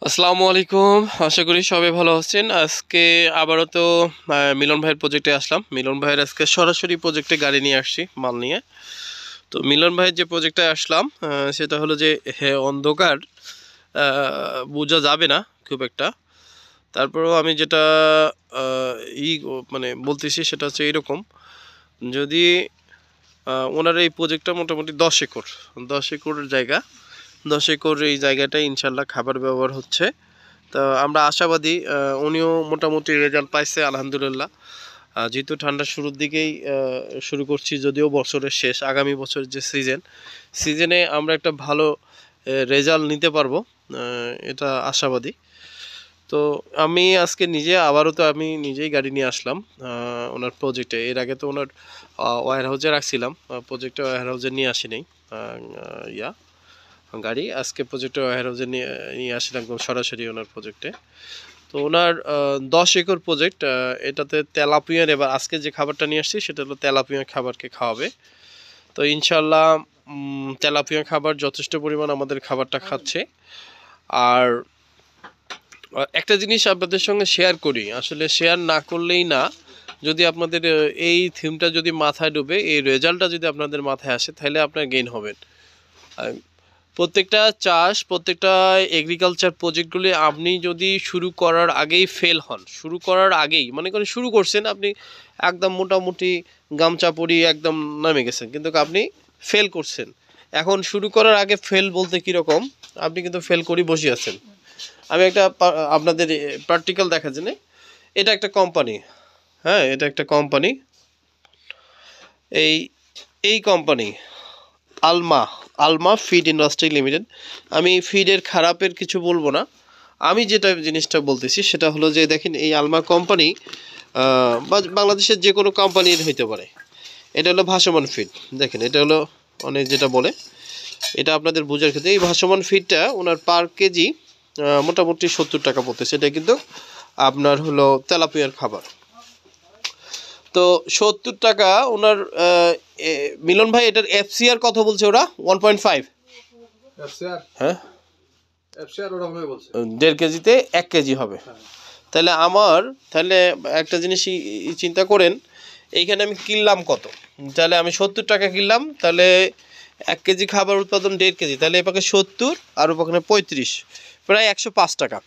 আসসালামু আলাইকুম। আশা করি সবাই ভালো আছেন। আজকে আবারও তো মিলন ভাইয়ের প্রজেক্টে আসলাম। মিলন ভাইয়ের আজকে সরাসরি প্রজেক্টে গাড়ি নিয়ে আসছি মাল নিয়ে। তো মিলন ভাইয়ের যে প্রজেক্টে আসলাম সেটা হলো যে অন্ধকার বোঝা যাবে না খুব একটা। তারপরেও আমি যেটা আহ, ই মানে বলতেছি সেটা হচ্ছে এরকম, যদি ওনার এই প্রজেক্টটা মোটামুটি 10 একর, 10 একরের জায়গা, 10 একর এই জায়গাটায় ইনশাল্লাহ খাবার ব্যবহার হচ্ছে। তো আমরা আশাবাদী উনিও মোটামুটি রেজাল্ট পাইছে আলহামদুলিল্লাহ। যেহেতু ঠান্ডার শুরুর দিকেই শুরু করছি, যদিও বছরের শেষ, আগামী বছর যে সিজনে আমরা একটা ভালো রেজাল্ট নিতে পারবো, এটা আশাবাদী। তো আমি আজকে আবারও তো আমি নিজেই গাড়ি নিয়ে আসলাম ওনার প্রজেক্টে। এর আগে তো ওনার ওয়্যার হাউসে রাখছিলাম, প্রজেক্টে ওয়্যার হাউসে নিয়ে আসি নাই গাড়ি। আজকে প্রজেক্টে ওয়্যার হাউসে নিয়ে নিয়ে আসলাম একদম সরাসরি ওনার প্রজেক্টে। তো ওনার 10 একর প্রজেক্ট, এটাতে তেলাপিয়ার, এবার আজকে যে খাবারটা নিয়ে আসছি সেটা হলো তেলাপিয়া খাবারকে খাওয়াবে। তো ইনশাল্লাহ তেলাপিয়া খাবার যথেষ্ট পরিমাণ আমাদের খাবারটা খাচ্ছে। আর একটা জিনিস আপনাদের সঙ্গে শেয়ার করি, আসলে শেয়ার না করলেই না, যদি আপনাদের এই থিমটা যদি মাথায় ডুবে, এই রেজাল্টটা যদি আপনাদের মাথায় আসে, তাহলে আপনার গেইন হবেন। প্রত্যেকটা চাষ, প্রত্যেকটা এগ্রিকালচার প্রজেক্টগুলি আপনি যদি শুরু করার আগেই ফেল হন, শুরু করার আগেই মনে করেন শুরু করছেন আপনি, একদম মোটামুটি গামছা পরি একদম নামে গেছেন, কিন্তু আপনি ফেল করছেন। এখন শুরু করার আগে ফেল বলতে কীরকম, আপনি কিন্তু ফেল করে বসে আছেন। আমি একটা আপনাদের প্র্যাকটিক্যাল দেখা জন্য, এটা একটা কোম্পানি, হ্যাঁ এটা একটা কোম্পানি, এই এই কোম্পানি আলমা আলমা ফিড ইন্ডাস্ট্রি লিমিটেড। আমি ফিডের খারাপের কিছু বলবো না, আমি যেটা জিনিসটা বলতেছি সেটা হলো যে দেখেন, এই আলমা কোম্পানি বা বাংলাদেশের যে কোনো কোম্পানির হইতে পারে। এটা হলো ভাসমান ফিড, দেখেন এটা হলো অনেক যেটা বলে, এটা আপনাদের বোঝার ক্ষেত্রে, এই ভাসমান ফিডটা ওনার পার কেজি মোটামুটি 70 টাকা পড়তেছে। এটা কিন্তু আপনার হলো তেলাপিয়ার খাবার। তো 70 টাকা ওনার মিলন ভাই, এটার এফসিআর কত বলছে ওরা? 1.5। হ্যাঁ, 1.5 কেজিতে 1 কেজি হবে। তাহলে তাহলে একটা জিনিস চিন্তা করেন, এইখানে আমি কিনলাম কত, তাহলে আমি 70 টাকা কিনলাম, তাহলে 1 কেজি খাবার উৎপাদন 1.5 কেজি, তাহলে এ পাকে 70 আর ও পাকে 35, প্রায় 105 টাকা।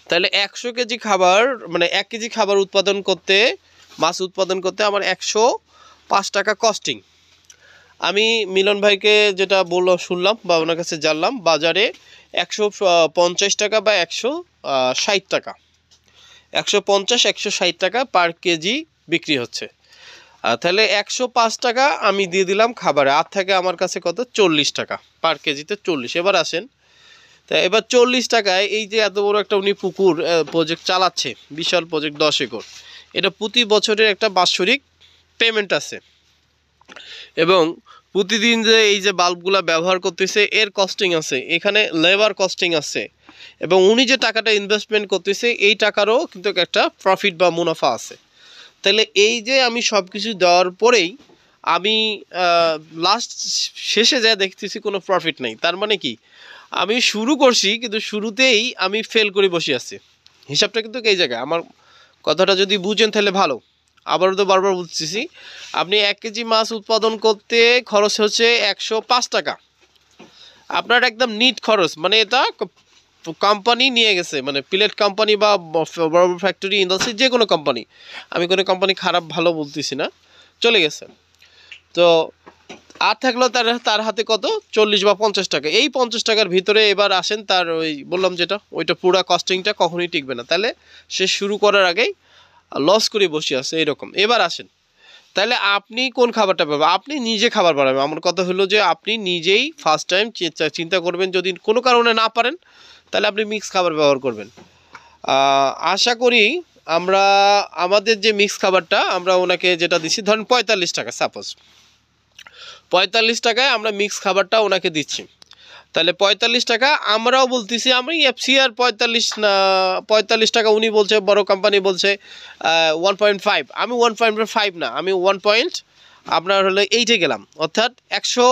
তাহলে 100 কেজি খাবার, মানে 1 কেজি খাবার উৎপাদন করতে, মাছ উৎপাদন করতে আমার 105 টাকা কস্টিং। আমি মিলন ভাইকে যেটা শুনলাম বা ওনার কাছে জানলাম, বাজারে 150 টাকা বা 160 টাকা, 150-160 টাকা পার কেজি বিক্রি হচ্ছে। তাহলে 105 টাকা আমি দিয়ে দিলাম খাবারে, আর থাকে আমার কাছে কত? 40 টাকা পার কেজিতে, 40। এবার আসেন, তা এবার 40 টাকায় এই যে এত বড় একটা উনি পুকুর প্রজেক্ট চালাচ্ছে, বিশাল প্রজেক্ট 10 একর, এটা প্রতি বছরের একটা বাৎসরিক পেমেন্ট আছে, এবং প্রতিদিন যে এই যে বাল্বগুলা ব্যবহার করতেছে এর কস্টিং আছে, এখানে লেবার কস্টিং আছে, এবং উনি যে টাকাটা ইনভেস্টমেন্ট করতেছে এই টাকারও কিন্তু একটা প্রফিট বা মুনাফা আছে। তাহলে এই যে আমি সব কিছু দেওয়ার পরেই আমি লাস্ট শেষে যা দেখতেছি কোনো প্রফিট নেই, তার মানে কি, আমি শুরু করছি কিন্তু শুরুতেই আমি ফেল করে বসে আছি। হিসাবটা কিন্তু এই জায়গায়, আমার কথাটা যদি বুঝেন তাহলে ভালো। আবারও তো বারবার বলতেছি, আপনি 1 কেজি মাছ উৎপাদন করতে খরচ হচ্ছে 105 টাকা, আপনার একদম নিট খরচ, মানে এটা কোম্পানি নিয়ে গেছে, মানে প্লেট কোম্পানি বা বড় বড় ফ্যাক্টরি ইন্ডাস্ট্রি যে কোনো কোম্পানি, আমি কোনো কোম্পানি খারাপ ভালো বলতেছি না, চলে গেছে। তো আর থাকলো তার হাতে কত? 40 বা 50 টাকা। এই 50 টাকার ভিতরে এবার আসেন, তার ওই বললাম যেটা, ওইটা পুরো কস্টিংটা কখনোই টিকবে না, তাহলে সে শুরু করার আগেই লস করে বসে আছে এরকম। এবার আসেন, তাহলে আপনি কোন খাবারটা পাবেন? আপনি নিজে খাবার বানাবেন। আমার কথা হলো যে আপনি নিজেই ফার্স্ট টাইম চিন্তা করবেন, যদি কোনো কারণে না পারেন তাহলে আপনি মিক্স খাবার ব্যবহার করবেন। আশা করি আমরা আমাদের যে মিক্স খাবারটা আমরা ওনাকে যেটা দিচ্ছি, ধরেন 45 টাকা, সাপোজ 45 টাকায় আমরা মিক্স খাবারটা ওনাকে দিচ্ছি, তাহলে 45 টাকা আমরাও বলতেছি, আমি এফসিআর 45 টাকা, উনি বলছে বড় কোম্পানি বলছে 1.5, আমি 1.5 না, আমি 1 পয়েন্ট আপনার হলো 8-এ গেলাম, অর্থাৎ 100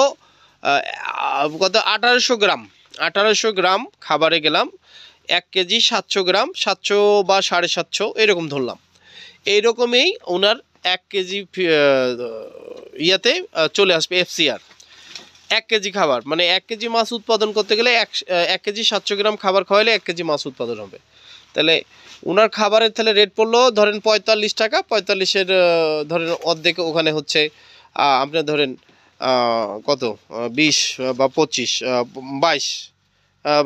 কত 1800 গ্রাম, 1800 গ্রাম খাবারে গেলাম, 1 কেজি 700 গ্রাম, 700 বা 750 এরকম ধরলাম। এইরকমই ওনার 1 কেজি ইয়াতে চলে আসবে এফসিআর। 1 কেজি খাবার মানে 1 কেজি মাছ উৎপাদন করতে গেলে 1 কেজি 700 গ্রাম খাবার খাওয়ালে 1 কেজি মাছ উৎপাদন হবে। তাহলে ওনার খাবারের তাহলে রেট পড়লো ধরেন 45 টাকা, 45-এর ধরেন অর্ধেক ওখানে হচ্ছে আপনার ধরেন কত 20 বা 25 22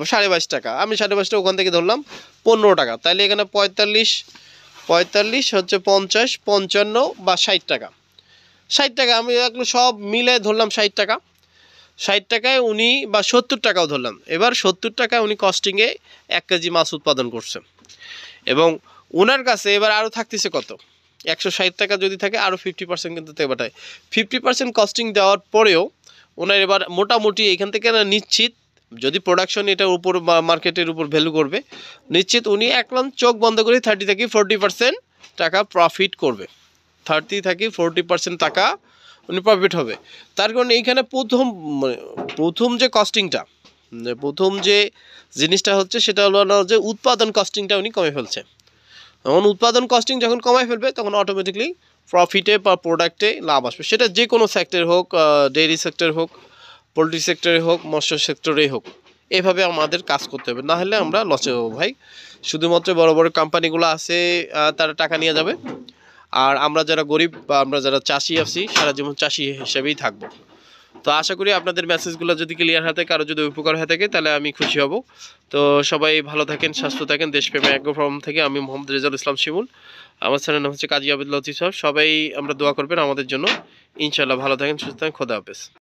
22.5 টাকা, আমি 22.5 টাকা ওখান থেকে ধরলাম 15 টাকা। তাহলে এখানে 45 হচ্ছে 50 55 বা 60 টাকা, 60 টাকা আমি এগুলো সব মিলে ধরলাম 60 টাকা। 60 টাকায় উনি বা 70 টাকাও ধরলাম, এবার 70 টাকায় উনি কস্টিংয়ে 1 কেজি মাছ উৎপাদন করছে। এবং ওনার কাছে এবার আরও থাকতেছে কত, 160 টাকা যদি থাকে আরও 50% কিন্তু এবারটায় 50% কস্টিং দেওয়ার পরেও ওনার এবার মোটামুটি এখান থেকে না নিশ্চিত, যদি প্রোডাকশন এটার উপর বা মার্কেটের উপর ভ্যালু করবে, নিশ্চিত উনি একদম চোখ বন্ধ করে 30 থেকে 40% টাকা প্রফিট করবে। 30 থেকে 40% টাকা উনি প্রফিট হবে। তার কারণে এইখানে প্রথম যে কস্টিংটা, প্রথম যে জিনিসটা হচ্ছে সেটা হলো যে উৎপাদন কস্টিংটা উনি কমে ফেলছে। তখন উৎপাদন কস্টিং যখন কমায় ফেলবে তখন অটোমেটিকলি প্রফিটে বা প্রোডাক্টে লাভ আসবে, সেটা যে কোনো সেক্টর হোক, ডেইরি সেক্টর হোক, পোলট্রি সেক্টরে হোক, মৎস্য সেক্টরে হোক, এভাবে আমাদের কাজ করতে হবে, না হলে আমরা লসে হবো ভাই। শুধুমাত্র বড় বড় কোম্পানিগুলো আছে, তারা টাকা নিয়ে যাবে, আর আমরা যারা গরিব বা আমরা যারা চাষি আছি সারা জীবন চাষি হিসেবেই থাকবো। তো আশা করি আপনাদের মেসেজগুলো যদি ক্লিয়ার হয়ে থাকে, কারো যদি উপকার হয়ে থাকে, তাহলে আমি খুশি হব। তো সবাই ভালো থাকেন, সুস্থ থাকেন। দেশপ্রেমে অ্যাগ্রো ফার্ম থেকে আমি মোহাম্মদ রেজাউল ইসলাম শিমুল, আমার চ্যানেল নাম হচ্ছে কাজী আবেদ লতিফ সাহেব। সবাই আমরা দোয়া করবেন আমাদের জন্য। ইনশাআল্লাহ ভালো থাকেন, সুস্থ থাকেন, খোদা হাফেজ।